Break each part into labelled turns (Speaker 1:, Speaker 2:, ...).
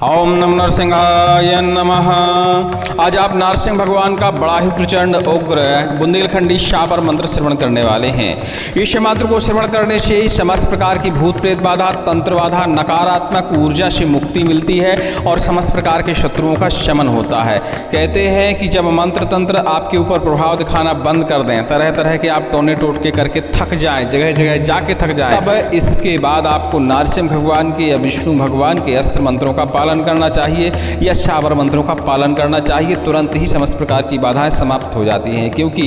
Speaker 1: ओम नमो नरसिंहाय नमः। आज आप नरसिंह भगवान का बड़ा ही प्रचंड उग्र बुंदेलखंडी शाबर मंत्र श्रवण करने वाले हैं। इस मंत्र को श्रवण करने से समस्त प्रकार की भूत प्रेत बाधा, तंत्र बाधा, नकारात्मक ऊर्जा से मुक्ति मिलती है और समस्त प्रकार के शत्रुओं का शमन होता है। कहते हैं कि जब मंत्र तंत्र आपके ऊपर प्रभाव दिखाना बंद कर दें, तरह तरह के आप टोने टोटके करके थक जाएं, जगह जगह जाके थक जाएं, तब इसके बाद आपको नरसिंह भगवान के या विष्णु भगवान के अस्त्र मंत्रों का पालन करना चाहिए या शाबर मंत्रों का पालन करना चाहिए। तुरंत ही समस्त प्रकार की बाधाएं समाप्त हो जाती हैं, क्योंकि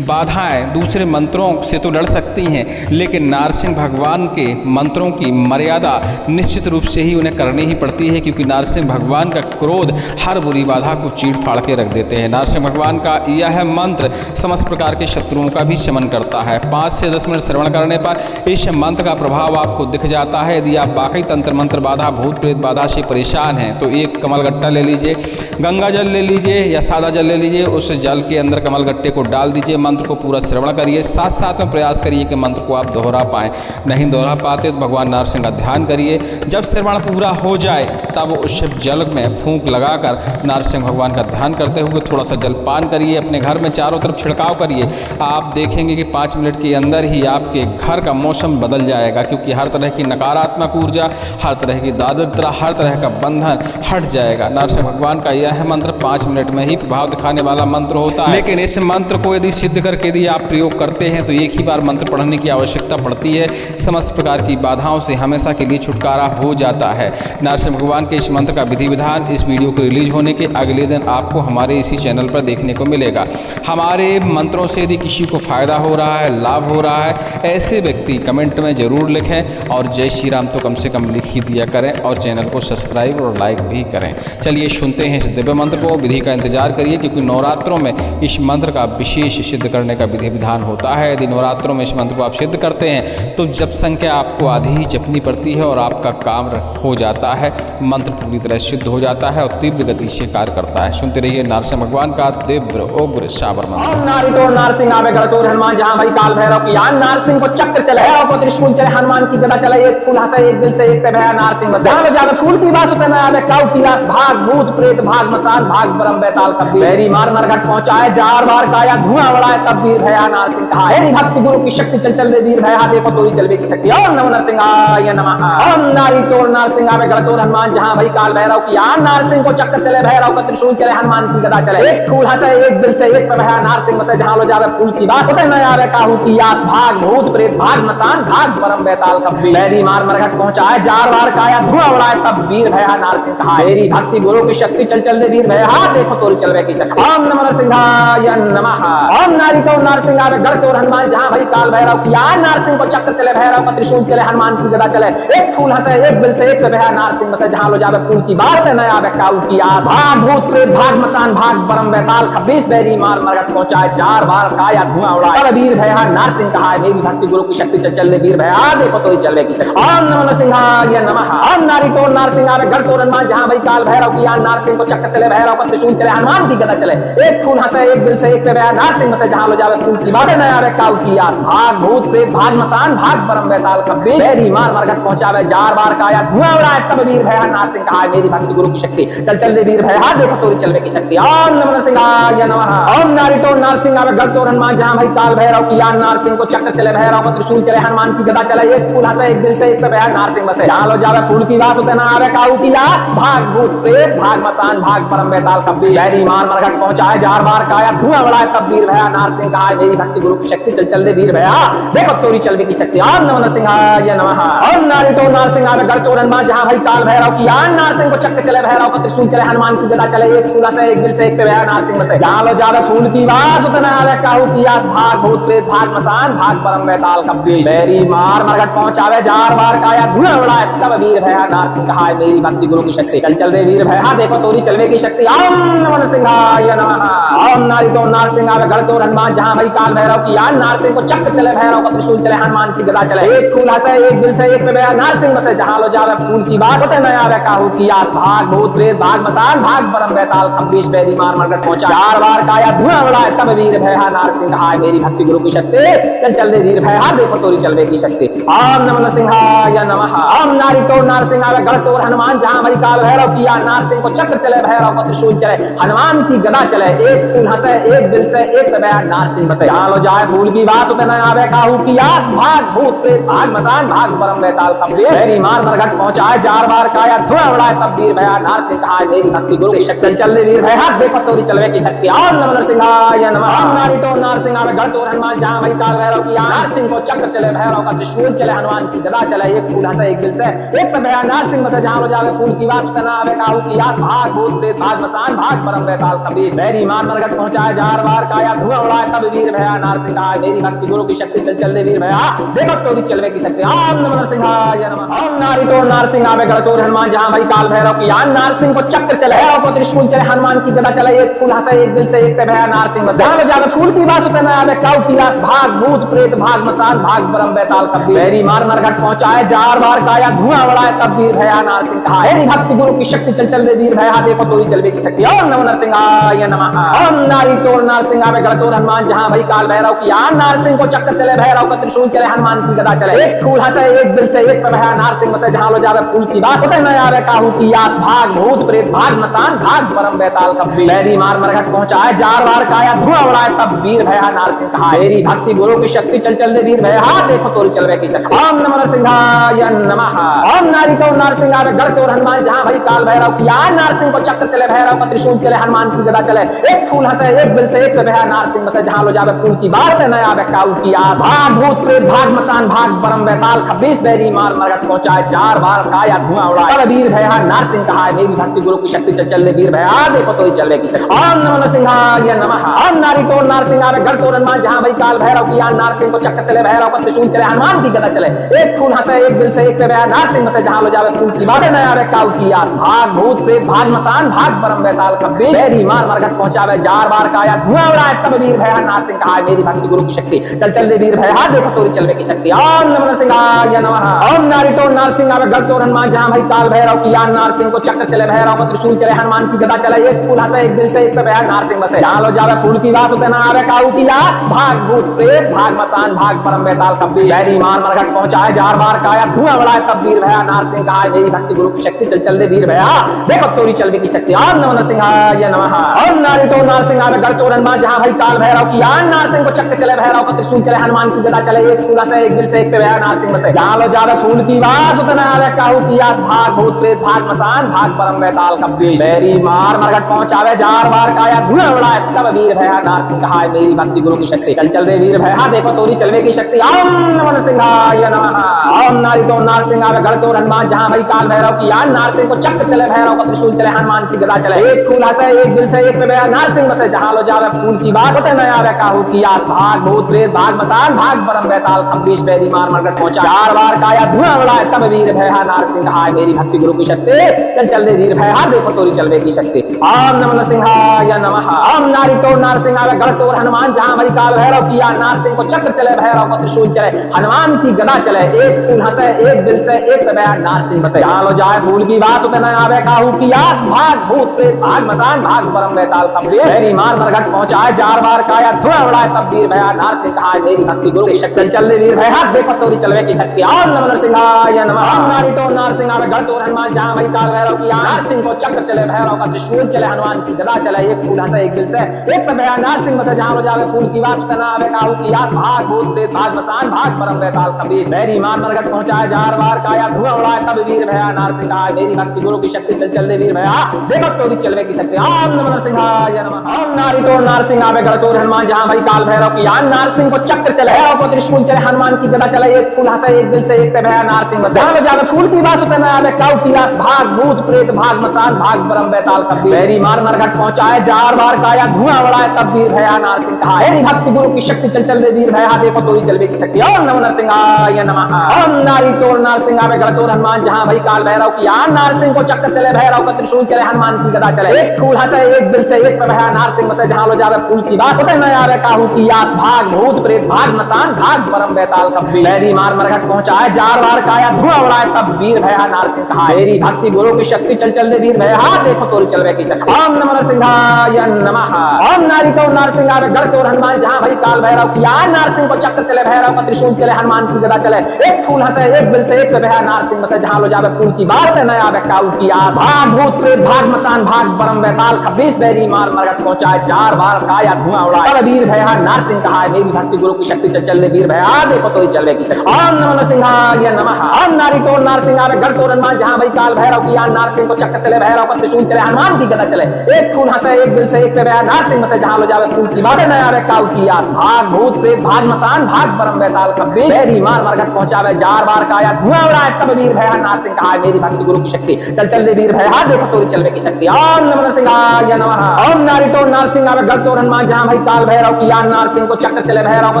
Speaker 1: बाधाएं दूसरे मंत्रों से तो लड़ सकती हैं, लेकिन नरसिंह भगवान के मंत्रों की मर्यादा निश्चित रूप से ही उन्हें करनी ही पड़ती है, क्योंकि नरसिंह भगवान का क्रोध हर बुरी बाधा को चीर फाड़ के रख देते हैं। नरसिंह भगवान का यह मंत्र समस्त प्रकार के शत्रुओं का भी शमन करता है। 5 से 10 मिनट श्रवण करने पर इस मंत्र का प्रभाव आपको दिख जाता है। यदि आप वाकई तंत्र मंत्र बाधा, भूत प्रेत बाधा से परेशान हैं तो एक कमलगट्टा ले लीजिए, गंगा जल ले लीजिए या सादा जल ले लीजिए, उस जल के अंदर कमलगट्टे को डाल दीजिए, मंत्र को पूरा श्रवण करिए। साथ साथ में प्रयास करिए कि मंत्र को आप दोहरा पाएँ। नहीं दोहरा पाते तो भगवान नरसिंह का ध्यान करिए। जब श्रवण पूरा हो जाए तब उस जल में फूंक लगाकर नरसिंह भगवान का ध्यान करते हुए थोड़ा सा जलपान करिए। अपने घर में चारों तरफ छिड़काव करिए। आप देखेंगे कि 5 मिनट के अंदर ही आपके घर का मौसम बदल जाएगा, क्योंकि हर तरह की नकारात्मक ऊर्जा, हर तरह की दारिद्र्य, हर तरह का बंधन हट जाएगा। नरसिंह भगवान का यह मंत्र 5 मिनट में ही प्रभाव दिखाने वाला मंत्र होता है, लेकिन इस मंत्र को यदि सिद्ध करके यदि आप प्रयोग करते हैं तो एक ही बार मंत्र पढ़ने की आवश्यकता पड़ती है। समस्त प्रकार की बाधाओं से हमेशा के लिए छुटकारा हो जाता है। नरसिंह भगवान के इस मंत्र का विधि विधान इस वीडियो के रिलीज होने के अगले दिन आपको हमारे इसी चैनल पर देखने को मिलेगा। हमारे मंत्रों से यदि किसी को फायदा हो रहा है, लाभ हो रहा है, ऐसे व्यक्ति कमेंट में जरूर लिखें और जय श्री राम तो कम से कम लिख ही दिया करें और चैनल को सब्सक्राइब और लाइक भी करें। चलिए सुनते हैं इस दिव्य मंत्र को। विधि का इंतजार करिए, क्योंकि नवरात्रों में इस मंत्र का विशेष सिद्ध करने का विधि विधान होता है। यदि नवरात्रों में इस मंत्र को आप सिद्ध करते हैं तो जप संख्या आपको आधी ही जपनी पड़ती है और आपका काम हो जाता है। मंत्र पूरी तरह सिद्ध हो जाता है और तीव्र गति से कार्य करता है। सुनते रहिए नरसिंह भगवान का दिव्य उग्र शाबर मंत्र।
Speaker 2: नरसिंह आवे गणतोर हनुमान, जहां भाई काल भैरव की यान, नरसिंह को चक्र चले, भैरव को त्रिशूल चले, हनुमान की गदा चले, एक फूल हंसे एक दिल से एक पे भया नरसिंह बसे। जहां ज्यादा फूल की बात होते ना आवे काउ किलास, भाग भूत प्रेत भाग मसान, भाग ब्रह्म बेताल कबीर, बैरी मार नरघट पहुंचाए, 4 बार काया धुआं उड़ाए, तब वीर भया नरसिंह कहा। मेरी भक्ति गुरु की शक्ति चल चल दे वीर भया, देखो तो ही जलवे की शक्ति। ओम नमो नरसिंहाय नमः। ओम नारी तोर नरसिंह आवे गणतोर हनुमान, जहां भाई काल भैरव की यान, नरसिंह को चक्र चले, भैरव का त्रिशूल चले, हनुमान की गदा चले, एक फूल हंसे एक दिल से एक पे भया नरसिंह बसे। जहां लो जावे फूल की बात होते न आवे काहू की आस, भाग भूत प्रेत भाग मसान, भाग ब्रह्म बेताल कबीर, बैरी मार नरघट पहुंचाए, 4 बार काया धुआं उड़ाए, तब वीर भया नरसिंह कहा। मेरी भक्ति गुरु की शक्ति चल चल दे वीर भया, देखो तोरी चलवे की शक्ति। ओम नमो नरसिंहाय नमः। ओम नारी तो नरसिंह आवे गणतोर हनुमान, जहां भाई काल भैरव की यान, नरसिंह को चक्र चले, भैरव का त्रिशूल चले, हनुमान की गदा चले, एक फूल हंसे एक दिल से एक पे भया नरसिंह बसे। जहां लो जावे फूल की बात से न आवे काऊ की आस, भाग भूत प्रेत भाग मसान, भाग ब्रह्म बेताल कबीर, बैरी मार नरघट पहुंचाए, 4 बार काया धुआं उड़ाए, तब वीर भया नरसिंह कहा। मेरी भक्ति गुरु की शक्ति चल चल दे वीर भया, देखो तो ही चलवे की शक्ति। ओम नमो नरसिंहाय नमः। ओम नारी तो नरसिंह आवे गणतोर हनुमान, जहां भाई काल भैरव की यान, नरसिंह को चक्र चले, भैरव का त्रिशूल चले, हनुमान की गदा चले, एक फूल हंसे एक दिल से एक पे भया नरसिंह बसे। जहां लो जावे फूल की बातें न आवे काऊ की आस, भाग भूत प्रेत भाग मसान, भाग ब्रह्म बेताल कबीर, बैरी मार नरघट पहुंचावे, 4 बार काया धुआं उड़ाए, तब वीर भया नरसिंह कहा। मेरी भक्ति गुरु की शक्ति चल चल दे वीर भया, देखो तोरी चलवे की शक्ति। ओम नमो नरसिंहाय नमः। ओम नारी तो नरसिंह आवे गणतोर हनुमान, जहां भाई काल भैरव की यान, नरसिंह को चक्र चले, भैरव का त्रिशूल चले, हनुमान की गदा चले, एक फूल हंसे एक दिल से एक पे भया नरसिंह बसे। जहां लो जावे फूल की बात होते ना आवे काऊ की लाश, भाग भूत प्रेत भाग मसान, भाग ब्रह्म बेताल कबीर, बैरी मार नरघट पहुंचाए, 4 बार काया धुआं उड़ाए, तब वीर भया नरसिंह कहा। मेरी भक्ति गुरु की शक्ति चल चल दे वीर भया, देखो तोरी चलवे की शक्ति। ओम नमो नरसिंहाय नमः। ओम नारी तो नरसिंह आवे गणतोर हनुमान, जहां भाई काल भैरव की यान, नरसिंह को चक्र चले, भैरव का त्रिशूल चले, हनुमान की गदा चले, एक फूल हंसे एक दिल से एक पे भया नरसिंह बसे। जहां लो जावे फूल की बात होते ना आवे काहू की आस, भाग भूत प्रेत भाग मसान, भाग ब्रह्म बेताल कबीर, बैरी मार नरघट पहुंचावे, 4 बार काया धुआं उड़ाए, तब वीर भया नरसिंह कहा। मेरी भक्ति गुरु की शक्ति चल चल दे वीर भया, देखो तोरी चलवे की शक्ति। ओम नमो नरसिंहाय नमः। ओम नारी तो नरसिंह आवे गणतोर हनुमान, जहां भाई काल भैरव की यान, नरसिंह को चक्र चले, भैरव का त्रिशूल चले, हनुमान की गदा चले, एक फूल हंसे एक दिल से एक पे भया नरसिंह बसे। जहां लो जावे फूल की बात होते न आवे काहू की आस भाग भूत प्रेत भाग मसान भाग परम बेताल खम्बीश पैरी मार मरकट पहुंचा 4 बार काया धुआं उड़ाए तब वीर भया नारसिंह कहाय मेरी भक्ति गुरु की शक्ति चल चल दे वीर भया देखो तोरी चलवे की शक्ति ओम नमः सिंहाय नमः ओम नारी तो नारसिंह आवे गढ़ तोर हनुमान जहां मरी काल भैरव किया नारसिंह को चक्र चले भैरव को त्रिशूल चले हनुमान की गदा चले एक फूल हंसे एक दिल से एक तबया नारसिंह बसे जहां लो जाए फूल की बात उतने न आवे काहू की आस भाग भूत प्रेत भाग मसान भाग परम बेताल खम्बीर मेरी मार मरघट पहुंचाए 4 बार काया धुआं उड़ाए तब वीर भया नारसिंह कहाय मेरी भक्ति गुरु की शक्ति चल दे वीर भया देखो तोरी चलवे की शक्ति ओम नमः सिंहाय नमः ओम नारी तो नारसिंह आवे गढ़ तोर हनुमान जहां मरी काल भैरव किया नारसिंह को चक्र चले भैरव का त्रिशूल चले हनुमान की गदा चले एक फूल हंसे एक दिल से एक तबया नारसिंह बसे जहां लो जावे फूल की बात उतने न आवे काहू की आस भाग भूत प्रेत भाग मसान भाग परम बेताल खम्बीर मेरी मार मरघट पहुंचाए 4 बार काया धुआं उड़ाए तब वीर भया नारसिंह कहाय मेरी भक्ति गुरु की शक्ति चल चल दे वीर भया देखो तोरी चलवे की शक्ति ओम नमः सिंहाय नमः ओम नारी तो नारसिंह आवे गढ़ तोर हनुमान जहां भाई काल भैरव की यान नारसिंह को चक्र चले भैरव को त्रिशूल चले हनुमान की गदा चले एक फूल हंसे एक दिल से एक पे भया नारसिंह बसे जहां जावे फूल की बात उतने न आवे काऊ की आस भाग भूत प्रेत भाग मसान भाग परम बेताल खम्बीर मेरी मार मरघट पहुंचाए 4 बार काया धुआं उड़ाए तब वीर भया नारसिंह कहाय मेरी भक्ति गुरु की शक्ति चल चल दे वीर भया देखो तोरी चलवे की शक्ति ओम नमः सिंहाय नमः ओम नारी तो नारसिंह आवे गढ़ तोर हनुमान जहां भाई काल भैरव की यान नारसिंह को चक्र चले भैरव को त्रिशूल चले हनुमान की गदा चले एक फूल हंसे एक दिल से एक पे भया नारसिंह बसे जहां लो जावे फूल की बात उतने न आवे काहू की आस भाग भूत प्रेत भाग मसान भाग परम बेताल खम्बीर मेरी मार मरघट पहुंचाए 4 बार काया धुआं उड़ाए तब वीर भया नारसिंह कहाय मेरी भक्ति गुरु की शक्ति चल चल दे वीर भया देखो तोरी चलवे की शक्ति ओम नमः सिंहाय नमः ओम नारी तो नारसिंह आवे गढ़ तोर हनुमान जहां भाई काल भैरव की यान नारसिंह को चक्र चले भैरव को त्रिशूल चले हनुमान की गदा चले एक फूल हंसे एक दिल से एक पे भया नारसिंह बसे जहां लो जावे फूल की बात से न आवे काहू की आस भाग भूत प्रेत भाग मसान भाग परम बेताल खब्बीस मेरी मार मरघट पहुंचाए 4 बार काया धुआं उड़ाए तब वीर भया नारसिंह कहाय मेरी भक्ति गुरु की शक्ति चल चल दे वीर भया देखो तोरी चलवे की शक्ति ओम नमः सिंहाय नमः ओम नारी तो नारसिंह आवे गढ़ तोर हनुमान जहां भाई काल भैरव की यान नारसिंह को चक्र चले भैरव को त्रिशूल चले हनुमान की गदा चले एक फूल हंसे एक दिल से एक पे भया नारसिंह बसे जहां लो जावे फूल की बात न आवे काहू की आस भाग भूत प्रेत भाग मसान भाग परम बेताल खब्बीस मेरी मार मरघट पहुंचावे 4 बार काया धुआं उड़ाए तब वीर भया नारसिंह कहाय मेरी भक्ति गुरु की शक्ति चल चल दे वीर भया देखो तोरी चलवे की शक्ति ओम नमः सिंहाय नमः ओम नारी तो नारसिंह आवे गढ़ तोर हनुमान जहां भाई काल भैरव की यान नारसिंह को चक्र चले भैरव को त्रिशूल चले हनुमान की गदा चले एक फूल हंसे एक दिल से एक पे भया नारसिंह बसे जहां लो जावे फूल की बात उतने न आवे काहू की आस भाग भूत प्रेत भाग मसान भाग परम बेताल खम्बीर मेरी मार मरघट पहुंचाए 4 बार काया धुआं उड़ाए तब वीर भया नारसिंह कहाय मेरी भक्ति गुरु की शक्ति चल चल दे वीर भया देखो तोरी चलवे की शक्ति ओम नमः सिंहाय नमः ओम नारी तो नारसिंह आवे गढ़ तोर हनुमान जहां भाई काल भैरव की यान नारसिंह को चक्र चले भैरव को त्रिशूल चले हनुमान की गदा चले एक फूल हंसे एक दिल से एक पे भया नारसिंह बसे जहां लो जावे फूल की बात उतने न आवे काहू की आस भाग भूत प्रेत भाग मसान भाग परम बेताल खब्बीस मेरी मार मरघट पहुंचावे 4 बार काया धुआं उड़ाए तब वीर भया नारसिंह कहाय मेरी भक्ति गुरु की शक्ति चल चल दे वीर भया देखो तोरी चलवे की शक्ति ओम नमः सिंहाय नमः ओम नारी तो नारसिंह आवे गढ़ तोर हनुमान जहां भाई काल भैरव की यान नारसिंह को चक्र चले भैरव को त्रिशूल चले हनुमान की गदा चले एक फूल हंसे एक दिल से एक पे भया नारसिंह बसे जहां लो जावे फूल की बात उतने न आवे काहू की आस भाग भूत प्रेत भाग मसान भाग परम बेताल खम्बीस मेरी मार मरघट पहुंचा 4 बार काया धुआं उड़ाए तब वीर भया नारसिंह कहाय मेरी भक्ति गुरु की शक्ति चल चल दे वीर भया देखो तोरी चलवे की शक्ति ओम नमः सिंहाय नमः ओम नारी तो नारसिंह आवे गढ़ तोर हनुमान जहां भाई काल भैरव की यान नारसिंह को चक्र चले भैरव को त्रिशूल चले हनुमान की गदा चले एक फूल हंसे एक दिल से एक पे भया नारसिंह बसे जहां लो जाए फूल की बात उतने न आवे काहू की आस भाग भूत प्रेत भाग मसान भाग परम बेताल खम्बीर मेरी मार मरघट पहुंचाए 4 बार काया धुआं उड़ाए तब वीर भया नारसिंह कहाय मेरी भक्ति गुरु की शक्ति चल दे वीर भया देखो तोरी चलवे की शक्ति ओम नमः सिंहाय नमः ओम नारी तो नारसिंह आवे गढ़ तोर हनुमान जहां भाई काल भैरव की यान नारसिंह को चक्र चले भैरव का त्रिशूल चले हनुमान की गदा चले एक फूल हंसे एक दिल से एक पे भया नारसिंह बसे जहां लो जावे फूल की बात उतने न आवे काहू की आस भाग भूत प्रेत भाग मसान भाग परम बेताल खब्बीस मेरी मार मरघट पहुंचाए 4 बार काया धुआं उड़ाए तब वीर भया नारसिंह कहाय मेरी भक्ति गुरु की शक्ति चल चल दे वीर भया देखो तोरी चलवे की शक्ति ओम नमः सिंहाय नमः ओम नारी तो नारसिंह आवे गढ़ तोर हनुमान जहां भाई काल भैरव की यान नारसिंह को चक्र चले भैरव को त्रिशूल चले हनुमान की गदा चले एक फूल हंसे एक दिल से एक पे भया नारसिंह बसे जहां लो जावे फूल की बात उतने न आवे काहू की आस भाग भूत प्रेत भाग मसान भाग परम बेताल खब्बीस मेरी मार मरघट पहुंचाए 4 बार काया धुआं उड़ाए तब वीर भया नारसिंह कहाय मेरी भक्ति गुरु की शक्ति चल चल दे वीर भया देखो तोरी चलवे की शक्ति ओम नमः सिंहाय नमः ओम नारी तो नारसिंह आवे गढ़ तोर हनुमान जहां भाई काल भैरव की यान नारसिंह को चक्र चले भैरव को त्रिशूल चले हनुमान की गदा चले एक फूल हंसे एक दिल से एक पे भया नारसिंह बसे जहां लो जावे फूल की बात उतने न आवे काहू की आस भाग भूत प्रेत भाग मसान भाग परम बेताल खब्बीस मेरी मार मरघट पहुंचाए 4 बार काया धुआं उड़ाए तब वीर भया नारसिंह कहाय कहा मेरी भक्ति गुरु की शक्ति चल चल दे वीर भय हाथ देखो तोरी चलवे की शक्ति। ओम नमः नरसिंहाय नमः। ओम नारी तो नरसिंह आवे गढ़ चोर हनुमान जहां भई काल भैरव किया नारसिंह को चक्र चले भैरव का त्रिशूल चले हनुमान की गदा चले एक फूल हंसे एक बिल से एक बह नारसिंह बसे जहां लो जावे फूल की बात से नया आवे काऊ की आस भाग भूत प्रेत भाग मसान भाग परम वैताल 26 बैरी मार मरगट पहुंचाए 4 बार काया धुआं उड़ाए तब वीर भया नारसिंह कहा मेरी भक्ति गुरु की शक्ति चल चल वीर भया देखो तो ही चलवे की शक्ति। ओम नमः नरसिंहाय नमः। ओम नारी तो नरसिंह आवे गढ़ चोर हनुमान जहां भई काल भैरव किया नारसिंह को चक्र चले भैरव का त्रिशूल चले हनुमान की गदा चले एक फूल हंसे एक बिल से एक बह नारसिंह बसे जहां लो जावे फूल की बात नया आवे काऊ की आस भाग भूत प्रेत भाग मसान भाग परम वैताल 26 बैरी मार मरगट पहुंचावे 4 बार काया धुआं उड़ाए तब वीर भया नारसिंह कहा मेरी भक्ति गुरु की शक्ति चल चल दे वीर भया देखो तोरी चलवे की शक्ति। ओम नमः नरसिंहाय नमः। ओम नारी तो नरसिंह आवे गढ़ चोर हनुमान जहां भई काल भैरव किया नारसिंह को चक्र चले भैरव का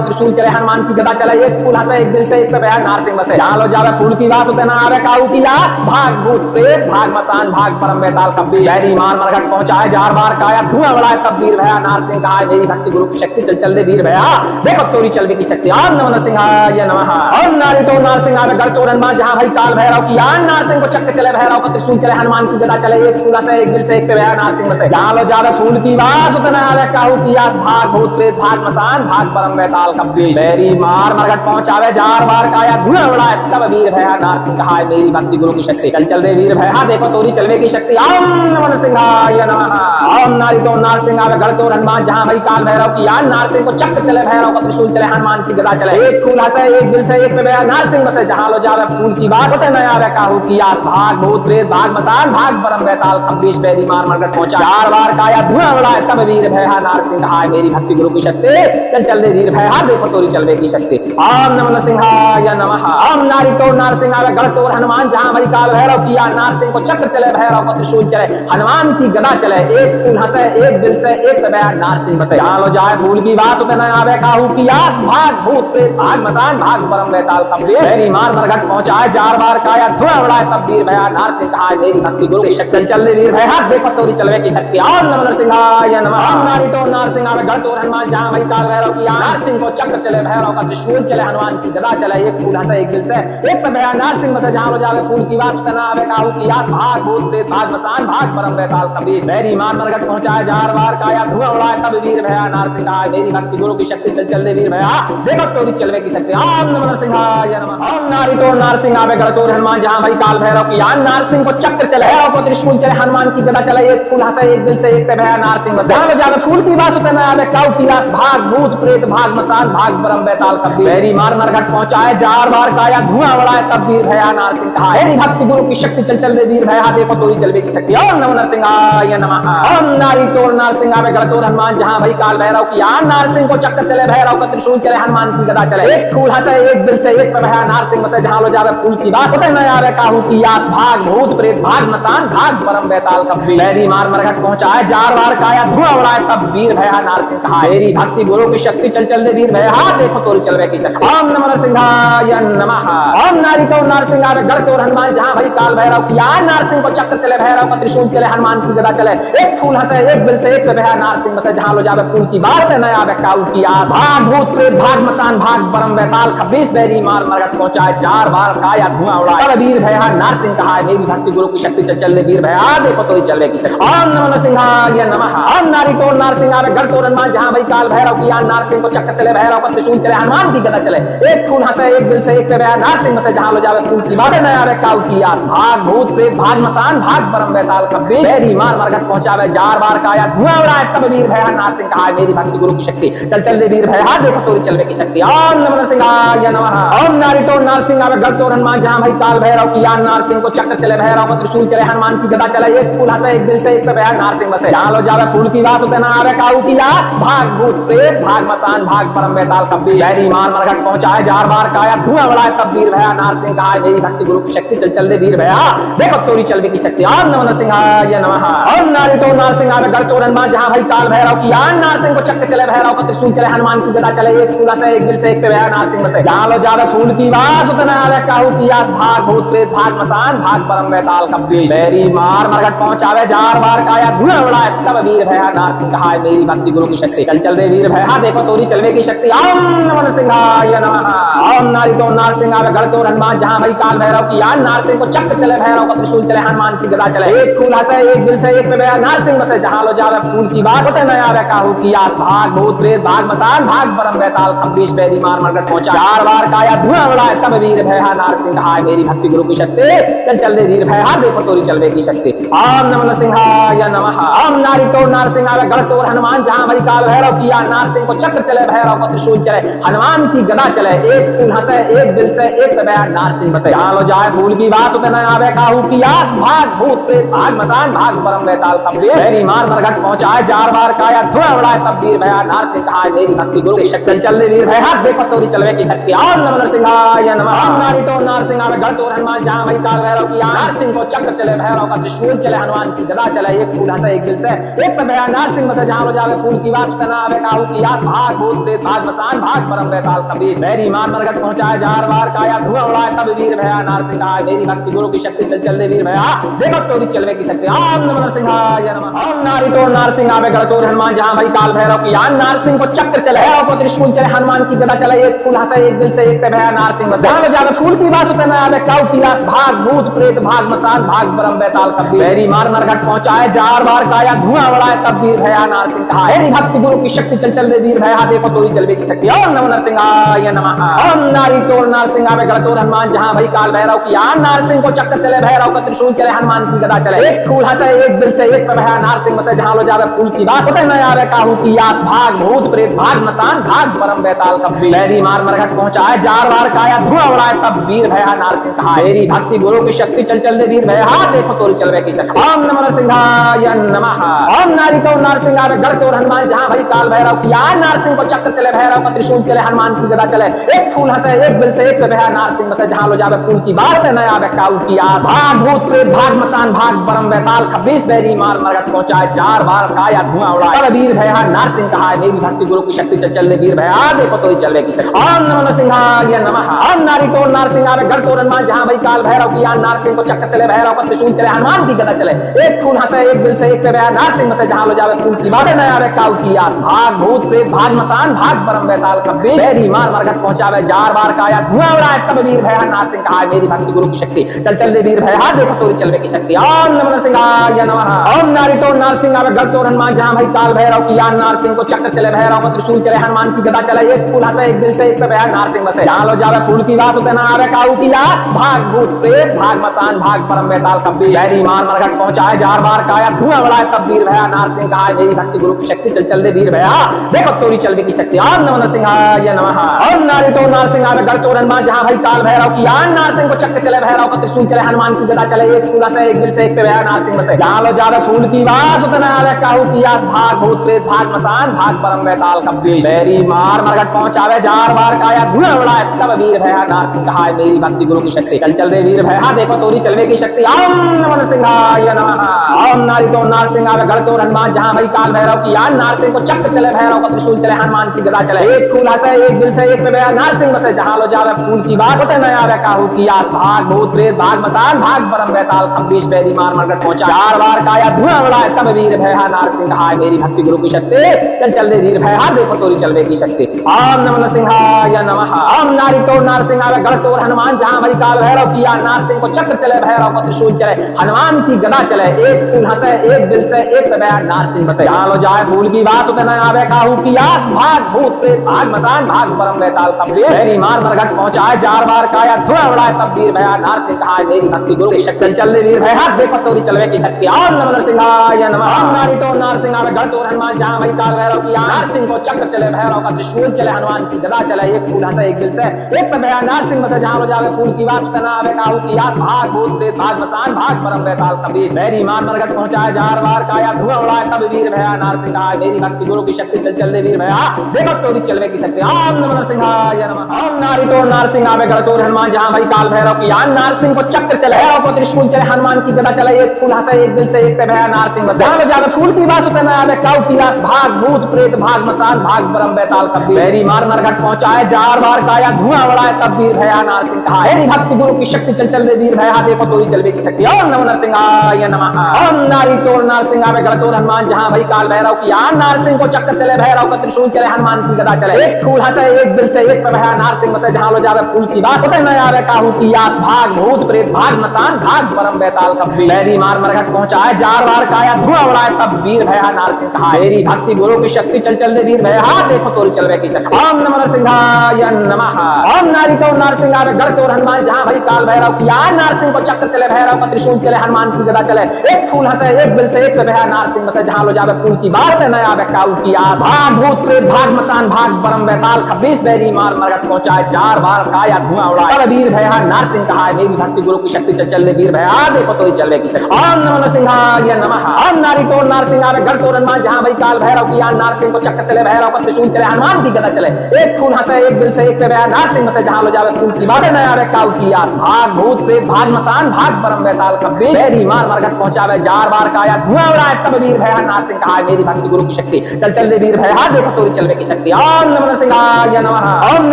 Speaker 2: त्रिशूल चले हनुमान की गदा चले एक फूल हंसे एक दिल से एक बह नारसिंह बसे जहां लो जावे फूल की बात उतना आवे काऊ की लाश भाग भूत प्रेत भाग मसान भाग परम वैताल 26 बैरी मार मरगट पहुंचाए 4 बार काया धुआं उड़ाए तब वीर भया नारसिंह कहा मेरी भक्ति गुरु की शक्ति चल चल दे वीर भया देखो तोरी चलवे की शक्ति। ओम नमः नरसिंहाय नमः। ओम नारी तो नरसिंह आवे गढ़ चोर हनुमान जहां भई काल भैरव किया नारसिंह को चक्र चले भैरव का त्रिशूल चले हनुमान की गदा चले एक फूल से एक दिल से एक बह नारसिंह बसे जहां लो जावे फूल की बात उतना आवे काऊ की आस भाग भूत प्रेत भाग मसान भाग परम वैताल 26 बैरी मार मरगट पहुंचावे 4 बार काया धुआं उड़ाए तब वीर भया नारसिंह कहा मेरी भक्ति गुरु की शक्ति चल चल दे वीर भया देखो तोरी चलवे की शक्ति। ओम नमः नरसिंहाय नमः। ओम नारी तो नरसिंह आवे गढ़ चोर हनुमान जहां भई काल भैरव किया नारसिंह को चक्र चले भैरव का त्रिशूल चले हनुमान की गदा चले एक फूल हंसे एक दिल से एक बह नारसिंह बसे जहां लो जावे फूल की बात होते नया आवे काहू की आस भाग भूत प्रेत भाग मसान भाग परम वैताल 26 बैरी मार मरगट पहुंचा 4 बार काया धुआं उड़ाए तब वीर भया नारसिंह कहा मेरी भक्ति गुरु की शक्ति चल चल दे वीर भया देखो तोरी चलवे की शक्ति। ओम नमः नरसिंहाय नमः। ओम नारी तो नरसिंह आवे गढ़ चोर हनुमान जहां भई काल भैरव किया नारसिंह को चक्र चले भैरव का त्रिशूल चले हनुमान की गदा चले एक फूल हंसे एक दिल से एक बह नारसिंह बसे जहां लो जाए फूल की बात उतना नया आवे काहू की आस भाग भूत प्रेत भाग मसान भाग परम वैताल 26 बैरी मार मरगट पहुंचाए 4 बार काया धुआं उड़ाए तब वीर भया नारसिंह कहा मेरी भक्ति गुरु की शक्ति चल दे वीर भया देखो तोरी चलवे की शक्ति। ओम नमः नरसिंहाय नमः। ओम नारी तो नरसिंह आवे गढ़ चोर हनुमान जहां भई काल भैरव किया नारसिंह को चक्र चले भैरव का त्रिशूल चले हनुमान की गदा चले एक फूल हंसे एक दिल से एक बह नारसिंह बसे जहां लो जावे फूल की बात उतना आवे काहू की आस भाग भूत प्रेत भाग मसान भाग परम वैताल 26 बैरी मार मरगट पहुंचाए 4 बार काया धुआं उड़ाए तब वीर भया नारसिंह कहा मेरी भक्ति गुरु की शक्ति चल चल दे वीर भया देखो तोरी चलवे की शक्ति। ओम नमः नरसिंहाय नमः। ओम नारी तो नरसिंह आवे गढ़ चोर हनुमान जहां भई काल भैरव किया नारसिंह को चक्र चले भैरव को त्रिशूल चले हनुमान की गदा चले एक फूल हंसे एक दिल से एक बह नारसिंह बसे जहां लो जावे फूल की बात उतना आवे काऊ की लाश भाग भूत प्रेत भाग मसान भाग परम वैताल 26 बैरी मार मरगट पहुंचाए 4 बार काया धुआं उड़ाए तब वीर भया नारसिंह कहा मेरी भक्ति गुरु की शक्ति चल चल दे वीर भया देखो तोरी चलवे की शक्ति। ओम नमः नरसिंहाय नमः। ओम नारी तो नरसिंह आवे गढ़ चोर हनुमान जहां भई काल भैरव किया नारसिंह को चक्र चले भैरव का त्रिशूल चले हनुमान की गदा चले एक फूल हंसे एक दिल से एक बह नारसिंह बसे जहां लो जावे फूल की बात होते नया आवे काहू की आस भाग भूत प्रेत भाग मसान भाग परम वैताल 26 बैरी मार मरगट पहुंचाए 4 बार काया धुआं उड़ाए तब वीर भया नारसिंह कहा मेरी भक्ति गुरु की शक्ति चल चल दे वीर भया देखो तोरी चलवे की शक्ति। ओम नमः नरसिंहाय नमः। ओम नारी तो नरसिंह आवे गढ़ चोर हनुमान जहां भई काल भैरव किया नारसिंह को चक्र चले भैरव का त्रिशूल चले हनुमान की गदा चले एक फूल हंसे एक दिल से एक बह नारसिंह बसे जहां लो जावे फूल की बात से नया आवे काऊ की आस भाग भूत प्रेत भाग मसान भाग परम वैताल 26 बैरी मार मरगट पहुंचाए 4 बार काया धुआं उड़ाए तब वीर भया नारसिंह कहा मेरी भक्ति गुरु की शक्ति चल चल दे वीर भया देखो तोरी चलवे की शक्ति। ओम नमः नरसिंहाय नमः। ओम नारी तो नरसिंह आवे गढ़ चोर हनुमान जहां भई काल भैरव किया नारसिंह को चक्र चले भैरव का त्रिशूल चले हनुमान की गदा चले एक फूल हंसे एक दिल से एक बह नारसिंह बसे जहां लो जावे फूल की बात नया आवे काऊ की आस भाग भूत प्रेत भाग मसान भाग परम वैताल 26 बैरी मार मरगट पहुंचावे 4 बार काया धुआं उड़ाए तब वीर भया नारसिंह कहा मेरी भक्ति गुरु की शक्ति चल चल दे वीर भया देखो तोरी चलवे की शक्ति। ओम नमः नरसिंहाय नमः। ओम नारी तो नरसिंह आवे गढ़ चोर हनुमान जहां भई काल भैरव किया नारसिंह को चक्र चले भैरव को त्रिशूल चले हनुमान की गदा चले एक फूल हंसे एक दिल से एक बह नारसिंह बसे जहां लो जावे फूल की बात उतना आवे काऊ की लाश भाग भूत प्रेत भाग मसान भाग परम वैताल 26 बैरी मार मरगट पहुंचाए 4 बार काया धुआं उड़ाए तब वीर भया नारसिंह कहा मेरी भक्ति गुरु की शक्ति चल चल दे वीर भया देखो तोरी चलवे की शक्ति। ओम नमः नरसिंहाय नमः। ओम नारी तो नरसिंह आवे गढ़ चोर हनुमान जहां भई काल भैरव किया नारसिंह को चक्र चले भैरव का त्रिशूल चले हनुमान की गदा चले एक फूल हंसे एक दिल से एक बह नारसिंह बसे जहां लो जावे फूल की बात उतना आवे काहू की आस भाग भूत प्रेत भाग मसान भाग परम वैताल 26 बैरी मार मरगट पहुंचावे 4 बार काया धुआं उड़ाए तब वीर भया नारसिंह कहा मेरी भक्ति गुरु की शक्ति चल चल दे वीर भया देखो तोरी चलवे की शक्ति। ओम नमः नरसिंहाय नमः। ओम नारी तो नरसिंह आवे गढ़ चोर हनुमान जहां भई काल भैरव किया नारसिंह को चक्र चले भैरव का त्रिशूल चले हनुमान की गदा चले एक फूल हंसे एक दिल से एक पे भया नारसिंह बसे जहां लो जावे फूल की बात होते न आवे काहू की आस भाग भूत प्रेत भाग मसान भाग परम बेताल खम्बीश बैरी मार मरकट पहुंचा 4 बार काया धुआं उड़ाए तब वीर भया नारसिंह कहाय मेरी भक्ति गुरु की शक्ति चल चल दे वीर भया देखो तोरी चलवे की शक्ति ओम नमो नरसिंहाय नमः ओम नारी तो नारसिंह आवे गढ़ तोर हनुमान जहां भई काल भैरव किया नारसिंह को चक्र चले भैरव को त्रिशूल चले हनुमान की गदा चले एक फूल हंसे एक दिल से एक पे भया नारसिंह बसे जहां लो जाए फूल की बात होते न आवे काहू की आस भाग भूत प्रेत भाग मसान भाग परम बेताल खम्बीश बैरी मार मरकट पहुंचाए 4 बार काया धुआं उड़ाए तब वीर भया नारसिंह कहाय मेरी भक्ति गुरु की शक्ति चल दे वीर भया देखो तोरी चलवे की शक्ति ओम नमो नरसिंहाय नमः ओम नारी तो नारसिंह आवे गढ़ तोर हनुमान जहां भई काल भैरव किया नारसिंह को चक्र चले भैरव का त्रिशूल चले हनुमान की गदा चले एक फूल हंसे एक दिल से एक पे भया नारसिंह बसे जहां लो जावे फूल की बात तना आवे काहू की आस भाग भूत प्रेत भाग मसान भाग परम बेताल खम्बीश बैरी मार मरकट पहुंचाए 4 बार काया धुआं उड़ाए तब वीर भया नारसिंह कहाय मेरी भक्ति गुरु की शक्ति चल चल दे वीर भया देखो तोरी चलवे की शक्ति ओम नमो नरसिंहाय नमः ओम नारी तो नारसिंह आवे गढ़ तोर हनुमान जहां भई काल भैरव किया नारसिंह को चक्र चले भैरव को त्रिशूल चले हनुमान की गदा चले एक फूल हंसे एक दिल से एक पे भया नारसिंह बसे जहां लो जावे फूल की बात होते न आवे काऊ की आस भाग भूत प्रेत भाग मसान भाग परम बेताल खम्बीश बैरी मार मरकट पहुंचाए 4 बार काया धुआं उड़ाए तब वीर भया नारसिंह कहाय मेरी भक्ति गुरु की शक्ति चल चल दे वीर भया देखो तोरी चलवे की शक्ति ओम नमो नरसिंहाय नमः ओम नारी तो नारसिंह आवे गढ़ तोर हनुमान जहां भई काल भैरव किया नारसिंह को चक्र चले भैरव का त्रिशूल चले हनुमान की गदा चले एक फूल हंसे एक दिल से एक पे भया नारसिंह बसे जहां लो जावे फूल की बात होते न आवे काहू की आस भाग भूत प्रेत भाग मसान भाग परम बेताल खम्बीश बैरी मार मरकट पहुंचाए 4 बार काया धुआं उड़ाए तब वीर भया नारसिंह कहाय मेरी भक्ति गुरु की शक्ति चल चल दे वीर भया देखो तोरी चलवे की शक्ति ओम नमो नरसिंहाय नमः ओम नारी तो नारसिंह आवे गढ़ तोर हनुमान जहां भई काल भैरव किया नारसिंह को चक्र चले भैरव का त्रिशूल चले हनुमान की गदा चले एक फूल हंसे एक दिल से एक पे भया नारसिंह बसे जहां लो जावे फूल की बात से न आवे काहू की आस भाग भूत प्रेत भाग मसान भाग परम बेताल खम्बीश बैरी मार मरकट पहुंचाए 4 बार काया धुआं उड़ाए तब वीर भया नारसिंह कहाय मेरी भक्ति गुरु की शक्ति चल चल दे वीर भया देखो तोरी चलवे की शक्ति ओम नमो नरसिंहाय नमः ओम नारी तो नारसिंह आवे गढ़ तोर हनुमान जहां भई काल भैरव किया नारसिंह को चक्र चले भैरव का त्रिशूल चले हनुमान की गदा चले एक फूल हंसे एक दिल से एक पे भया नारसिंह बसे जहां लो जावे फूल की बात न आवे काहू की आस भाग भूत प्रेत भाग मसान भाग परम बेताल खम्बीश बैरी मार मरकट पहुंचावे 4 बार काया धुआं उड़ाए तब वीर भया नारसिंह कहाय मेरी भक्ति गुरु की शक्ति चल चल दे वीर भया देखो तोरी चलवे की शक्ति ओम नमो नरसिंहाय नमः ओम नारी तो नारसिंह आवे गढ़ तोर हनुमान जहां भई काल भैरव किया नारसिंह को चक्र चले भैरव का त्रिशूल चले हनुमान की गदा चले एक फूल हंसे एक दिल से एक पे भया नारसिंह बसे जहां लो जावे फूल की बात होते न आवे काहू की आस भाग भूत प्रेत भाग मसान भाग परम बेताल खम्बीश बैरी मार मरकट पहुंचाए 4 बार काया धुआं उड़ाए तब वीर भया नारसिंह कहाय मेरी भक्ति गुरु की शक्ति चल चल दे वीर भया देखो तोरी चलवे की शक्ति ओम नमो नरसिंहाय नमः ओम नारी तो नारसिंह आवे गढ़ तोर हनुमान जहां भई काल भैरव किया नारसिंह को चक्र चले भैरव का त्रिशूल चले हनुमान की गदा चले एक फूल हंसे एक दिल से एक पे भया नारसिंह बसे जहां लो जावे फूल की बात होते न आवे काहू की आस भाग भूत प्रेत भाग मसान भाग परम बेताल खम्बीश बैरी मार मरकट पहुंचावे 4 बार काया धुआं उड़ाए तब वीर भया नारसिंह कहाय मेरी भक्ति गुरु की शक्ति चल चल दे वीर भया देखो तोरी चलवे की शक्ति ओम नमो नरसिंहाय नमः ओम नारी तो नारसिंह आवे गढ़ तोर हनुमान जहां भई काल भैरव किया नारसिंह को चक्र चले भैरव का त्रिशूल चले हनुमान की गदा चले एक फूल हंसे एक दिल से एक पे भया नारसिंह बसे जहां लो जावे फूल की बात होते न आवे काहू की आस भाग भूत प्रेत भाग मसान भाग परम बेताल खम्बीश बैरी मार मरकट पहुंचा 4 बार काया धुआं उड़ाए तब वीर भया नारसिंह कहाय मेरी भक्ति गुरु की शक्ति चल चल दे वीर भया देखो तोरी चलवे की शक्ति ओम नमो नरसिंहाय नमः ओम नारी तो नारसिंह आवे गढ़ तोर हनुमान जहां भई काल भैरव किया नारसिंह को चक्र चले भैरव का त्रिशूल चले हनुमान की गदा चले एक फूल हंसे एक दिल से एक पे भया नारसिंह बसे जहां लो जाए फूल की बात होते न आवे काहू की आस भाग भूत प्रेत भाग मसान भाग परम बेताल खम्बीश बैरी मार मरकट पहुंचाए 4 बार काया धुआं उड़ाए तब वीर भया नारसिंह कहाय मेरी भक्ति गुरु की शक्ति चल दे वीर भया देखो तोरी चलवे की शक्ति ओम नमो नरसिंहाय नमः ओम नारी तो नारसिंह आवे गढ़ तोर हनुमान जहां भई काल भैरव किया नारसिंह को चक्र चले भैरव का त्रिशूल चले हनुमान की गदा चले एक फूल हंसे एक दिल से एक पे भया नारसिंह बसे जहां लो जावे फूल की बात न आवे काहू की आस भाग भूत प्रेत भाग मसान भाग परम बेताल खम्बीश बैरी मार मरकट पहुंचाए 4 बार काया धुआं उड़ाए तब वीर भया नारसिंह कहाय मेरी भक्ति गुरु की शक्ति चल चल दे वीर भया देखो तोरी चलवे की शक्ति ओम नमो नरसिंहाय नमः ओम नारी तो नारसिंह आवे गढ़ तोर हनुमान जहां भई काल भैरव किया नारसिंह को चक्र चले भैरव को त्रिशूल चले हनुमान की गदा चले एक फूल हंसे एक दिल से एक पे भया नारसिंह बसे जहां लो जावे फूल की बात होते न आवे काहू की आस भाग भूत प्रेत भाग मसान भाग परम बेताल खम्बीश बैरी मार मरकट पहुंचाए 4 बार काया धुआं उड़ाए तब वीर भया नारसिंह कहाय मेरी भक्ति गुरु की शक्ति चल चल दे वीर भया देखो तोरी चलवे की शक्ति ओम नमो नरसिंहाय नमः ओम नारी तो नारसिंह आवे गढ़ तोर हनुमान जहां भई काल भैरव किया नारसिंह को चक्र चले भैरव का त्रिशूल चले हनुमान की गदा चले एक फूल हंसे एक दिल से एक पे भया नारसिंह बसे जहां लो जावे फूल की बात होते न आवे काहू की आस भाग भूत भूत प्रेत भाग मसान भाग परम बेताल कब्बी लहरी मार मरघट पहुंचाए जार वार काया धुआं उड़ाए तब वीर भया नारसिंह कहा मेरी भक्ति गुरु की शक्ति चल चल दे वीर भया देखो तोरी चलवे की शक्ति ओम नमः नरसिंहाय नमः ओम नारी तो नारसिंह आवे गढ़ चोर हनुमान जहां भई काल भैरव की यार नारसिंह को चक्र चले भैरव का त्रिशूल चले हनुमान की गदा चले एक फूल हंसे एक बिल से एक भया नारसिंह बसे जहां लो जावे फूल की बात से नया आवे काऊ की आस भाग भूत प्रेत भाग मसान भाग परम बेताल 26 बैरी मार मरघट पहुंचाए जार बार काया धुआं उड़ाए तब वीर भया नारसिंह कहा मेरी भक्ति गुरु की शक्ति चल चल दे वीर भया देखो तो ही चलवे की शक्ति ओम नमः नरसिंहाय नमः ओम नारी तो नारसिंह आवे गढ़ चोर हनुमान जहां भई काल भैरव की यार नारसिंह को चक्र चले भैरव का त्रिशूल चले हनुमान की गदा चले एक फूल हंसे एक बिल से एक भया नारसिंह बसे जहां लो जावे फूल की बात नया आवे काऊ की आस भाग भूत प्रेत भाग मसान भाग परम बेताल 26 बैरी मार मरघट पहुंचावे जार बार काया धुआं उड़ाए तब वीर भया नारसिंह कहा मेरी भक्ति गुरु की शक्ति चल चल दे वीर भया देखो तोरी चलवे की शक्ति ओम नमः नरसिंहाय नमः ओम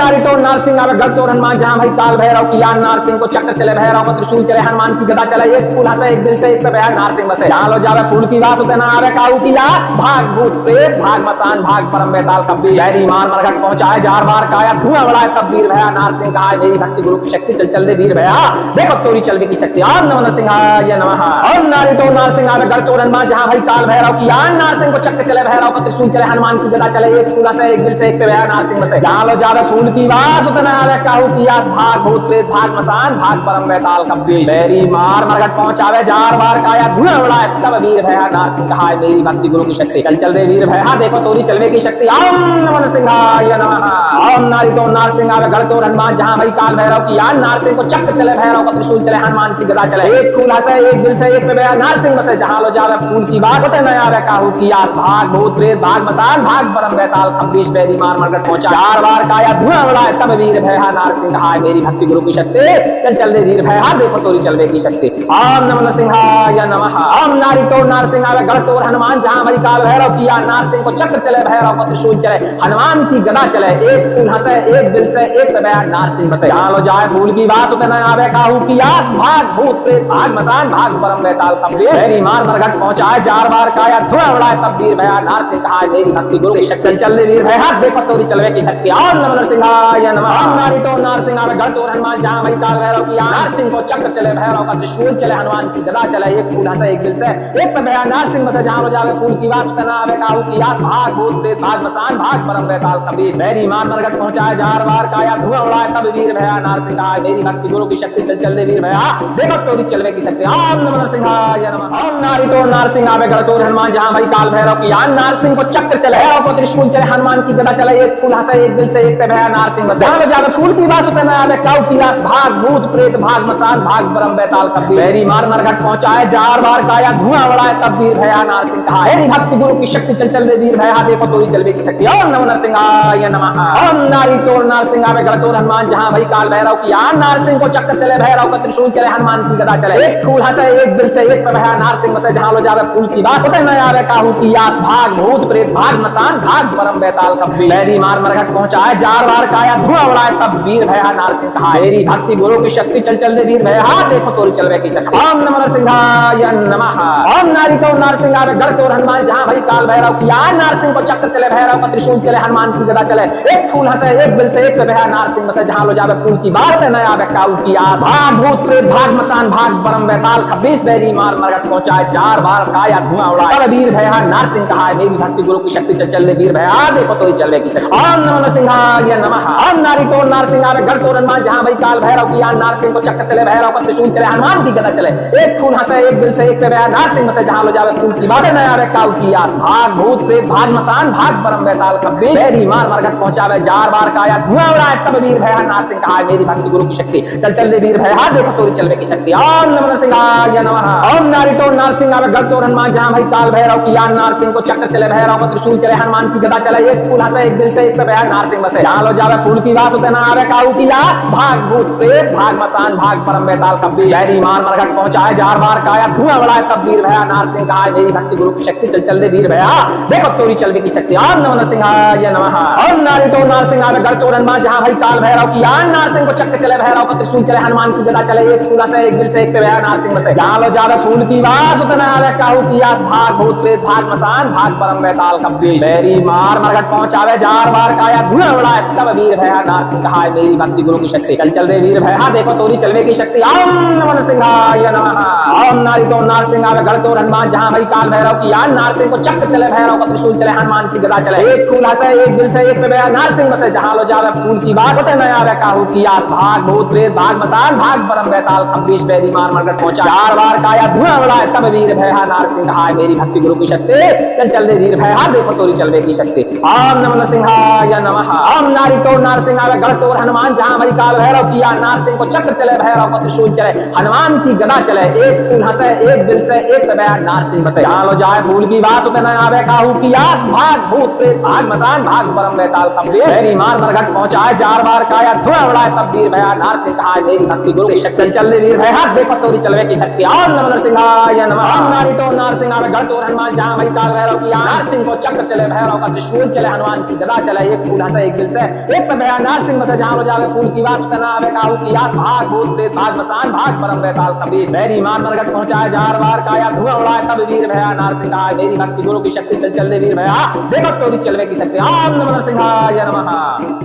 Speaker 2: नारी तो नारसिंह आवे गढ़ चोर हनुमान जहां भई काल भैरव की यार नारसिंह को चक्र चले भैरव का त्रिशूल चले हनुमान की गदा चले एक फूल हंसे एक दिल से एक भया नारसिंह बसे जहां लो जावे फूल की बात उते ना आवे काऊ की लाश भाग भूत प्रेत भाग मसान भाग परम बेताल कब्बी लहरी मार मरघट पहुंचाए जार बार काया धुआं उड़ाए तब वीर भया नारसिंह कहा मेरी भक्ति गुरु की शक्ति चल चल दे वीर भया देखो तोरी चलवे की शक्ति ओम नमः नरसिंहाय नमः ओम नारी तो नारसिंह आवे गढ़ चोर हनुमान जहां भई काल भैरव की यार नारसिंह को चक्र चले भैरव का त्रिशूल चले हनुमान की गदा चले एक फूल से एक दिल से एक भया नारसिंह बसे जहां लो जावे फूल की बात उतना आवे काहू की आस भाग भूत प्रेत भाग मसान भाग परम बेताल कब्बी बैरी मार मरघट पहुंचावे जार बार काया धुआं उड़ाए तब वीर भया नारसिंह कहा मेरी भक्ति गुरु की शक्ति चल चल दे वीर भया देखो तोरी चलवे की शक्ति ओम नमः नरसिंहाय नमः ओम नारी तो नारसिंह आवे गढ़ चोर हनुमान जहां भई काल भैरव की यार नारसिंह को चक्र चले भैरव का त्रिशूल चले हनुमान की गदा चले एक फूल हंसे एक दिल से एक भया नारसिंह बसे जहां लो जावे फूल की बात होते नया आवे काहू की आस भाग भूत प्रेत भाग मसान भाग परम बेताल 26 बैरी मार मरघट पहुंचा चार बार काया धुआं उड़ाए तब वीर भया नारसिंह कहा मेरी भक्ति गुरु की शक्ति चल चल दे वीर भया देखो तोरी चलवे की शक्ति ओम नमः नरसिंहाय नमः ओम नारी तो नारसिंह आवे गढ़ चोर हनुमान जहां भई काल भैरव की यार नारसिंह को चक्र चले भैरव का त्रिशूल चले हनुमान की गदा चले एक फूल हंसे एक दिल से एक भया नारसिंह बसे जहां लो जाए फूल की बात उते न आवे काहू की आस भाग भूत प्रेत भाग मसान भाग परम बेताल कब्बी बैरी मार मरघट पहुंचाए जार बार काया धुआं उड़ाए तब वीर भया नारसिंह कहा मेरी भक्ति गुरु की शक्ति चल दे वीर भया देखो तोरी चलवे की शक्ति ओम नमः नरसिंहाय नमः ओम नारी तो नारसिंह आवे गढ़ चोर हनुमान जहां भई काल भैरव की यार नारसिंह को चक्र चले भैरव का त्रिशूल चले हनुमान की गदा चले एक फूल हंसे एक दिल से एक भया नारसिंह बसे जहां लो जावे फूल की बात उते न आवे काहू की आस भाग भूत प्रेत भाग मसान भाग परम बेताल कब्बी बैरी मार मरघट पहुंचाए जार बार काया धुआं उड़ाए तब वीर भया नारसिंह कहा मेरी भक्ति गुरु की शक्ति चल चल दे वीर भया देखो तोरी चलवे की शक्ति ओम नमः नरसिंहाय नमः ओम नारी तो नारसिंह आवे गढ़ चोर हनुमान जहां भई काल भैरव की यार नारसिंह को चक्र चले भैरव को त्रिशूल चले हनुमान की गदा चले एक फूल हंसे एक दिल से एक भया नारसिंह बसे जहां लो जावे फूल की बात उते न आवे काऊ की लाश भाग भूत प्रेत भाग मसान भाग परम बेताल कब्बी बैरी मार मरघट पहुंचाए जार बार काया धुआं उड़ाए तब वीर भया नारसिंह कहा मेरी भक्ति गुरु की शक्ति चल चल दे वीर भया देखो तोरी चलवे की शक्ति ओम नमः नरसिंहाय नमः ओम नारी तो नारसिंह आवे गढ़ चोर हनुमान जहां भई काल भैरव की यार नारसिंह को चक्र चले भैरव का त्रिशूल चले हनुमान की गदा चले एक फूल हंसे एक दिल से एक भया नारसिंह बसे जहां लो जावे फूल की बात होते न आवे काहू की आस भाग भूत प्रेत भाग मसान भाग परम बेताल कब्बी बैरी मार मरघट पहुंचाए जार बार काया धुआं उड़ाए तब वीर भया नारसिंह कहा मेरी भक्ति गुरु की शक्ति चल चल दे वीर भया देखो तोरी चलवे की शक्ति ओम नमः नरसिंहाय नमः ओम नारी तो नारसिंह आवे गढ़ चोर हनुमान जहां भई काल भैरव की यार नारसिंह को चक्र चले भैरव का त्रिशूल चले हनुमान की गदा चले एक फूल हंसे एक दिल से एक भया नारसिंह बसे जहां लो जावे फूल की बात से न आवे काहू की आस भाग भूत प्रेत भाग मसान भाग परम बेताल 26 बैरी मार मरघट पहुंचाए जार बार काया धुआं उड़ाए तब वीर भया नारसिंह कहा मेरी भक्ति गुरु की शक्ति चल चल दे वीर भया देखो तोरी चलवे की शक्ति ओम नमः नरसिंहाय नमः ओम नारी तो नारसिंह आवे गढ़ चोर हनुमान जहां भई काल भैरव की यार नारसिंह को चक्र चले भैरव का त्रिशूल चले हनुमान की गदा चले एक फूल हंसे एक दिल से एक भया नारसिंह बसे जहां लो जावे फूल की बात न आवे काहू की आस भाग भूत प्रेत भाग मसान भाग परम बेताल कब्बी बैरी मार मरघट पहुंचावे जार बार काया धुआं उड़ाए तब वीर भया नारसिंह कहा मेरी भक्ति गुरु की शक्ति चल चल दे वीर भया देखो तोरी चलवे की शक्ति ओम नमः नरसिंहाय नमः ओम नारी तो नारसिंह आवे गढ़ चोर हनुमान जहां भई काल भैरव की यार नारसिंह को चक्र चले भैरव का त्रिशूल चले हनुमान की गदा चले एक फूल हंसे एक दिल से एक भया नारसिंह बसे जहां लो जावे फूल की बात उते न आवे काहू की लाश भाग भूत प्रेत भाग मसान भाग परम बेताल कब्बी बैरी मार मरघट पहुंचाए जार बार काया धुआं उड़ाए तब वीर भया नारसिंह कहा मेरी भक्ति गुरु की शक्ति चल चल दे वीर भया देखो तोरी चलवे की शक्ति ओम नमः नरसिंहाय नमः ओम नारी तो नारसिंह आवे गढ़ चोर हनुमान जहां भई काल भैरव की यार नारसिंह को चक्र चले भैरव का त्रिशूल चले हनुमान की गदा चले एक फूल हंसे एक दिल से एक भया नारसिंह बसे जहां लो जावे फूल की बात उते न आवे काहू की आस भाग भूत प्रेत भाग मसान भाग परम बेताल कब्बी बैरी मार मरघट पहुंचावे जार बार काया धुआं उड़ाए तब वीर भया नारसिंह कहा मेरी भक्ति गुरु की शक्ति चल चल दे वीर भया देखो तोरी चलवे चलवे की शक्ति। ओम नमो नरसिंहाय नमः। ओम नारी तो नारसिंह आवे गढ़ तो हनुमान जहाँ भाई काल भैरव की यान नारसिंह को चक्र चले भैरव का त्रिशूल चले हनुमान की गदा चले एक फूल हंसे एक दिल से एक पे बया नारसिंह बसे जहाँ लो जावे फूल की बात होते न आवे काहू की आस भाग भूत प्रेत भाग मसान भाग परम बैताल खम्बीश पैरी मार मरकट पहुंचा 4 बार काया धुआं उड़ाए तब वीर भया नारसिंह हाय मेरी भक्ति गुरु की शक्ति चल चल दे वीर भया देखो तोरी चलवे की शक्ति। ओम नमो नरसिंहाय नमः। ओम नारी तो नारसिंह आवे गढ़ तोर हनुमान जहाँ भाई काल भैरव की यान नारसिंह को चक्र चले भैरव का त्रिशूल चले हनुमान की गदा चले एक फूल हंसे एक दिल से एक पे बया नारसिंह बसे जहाँ लो जाए फूल की बात होते न आवे काहू की आस भाग भूत प्रेत भाग मसान भाग परम बैताल खम्बीश पैरी मार मरकट पहुंचाए 4 बार काया धुआं उड़ाए तब वीर भया नारसिंह हाय मेरी भक्ति गुरु की शक्ति चल वीर भया देखो तोरी चलवे की शक्ति। ओम नमो नरसिंहाय नमः। ओम नारी तो नारसिंह आवे गढ़ तोर हनुमान जहाँ भाई काल भैरव की यान नारसिंह को चक्र चले भैरव का त्रिशूल चले हनुमान की गदा चले एक फूल हंसे एक दिल से एक पे बया नारसिंह बसे जहाँ लो जावे फूल की बात ना आवे काहू की आस भाग भूत प्रेत भाग मसान भाग परम बैताल खम्बीश पैरी मार मरकट पहुंचाए 4 बार काया धुआं उड़ाए तब वीर भया नारसिंह हाय मेरी भक्ति गुरु की शक्ति चल चल वीर भया देखो तोरी चलवे की शक्ति। ओम नमो नरसिंहाय नमः।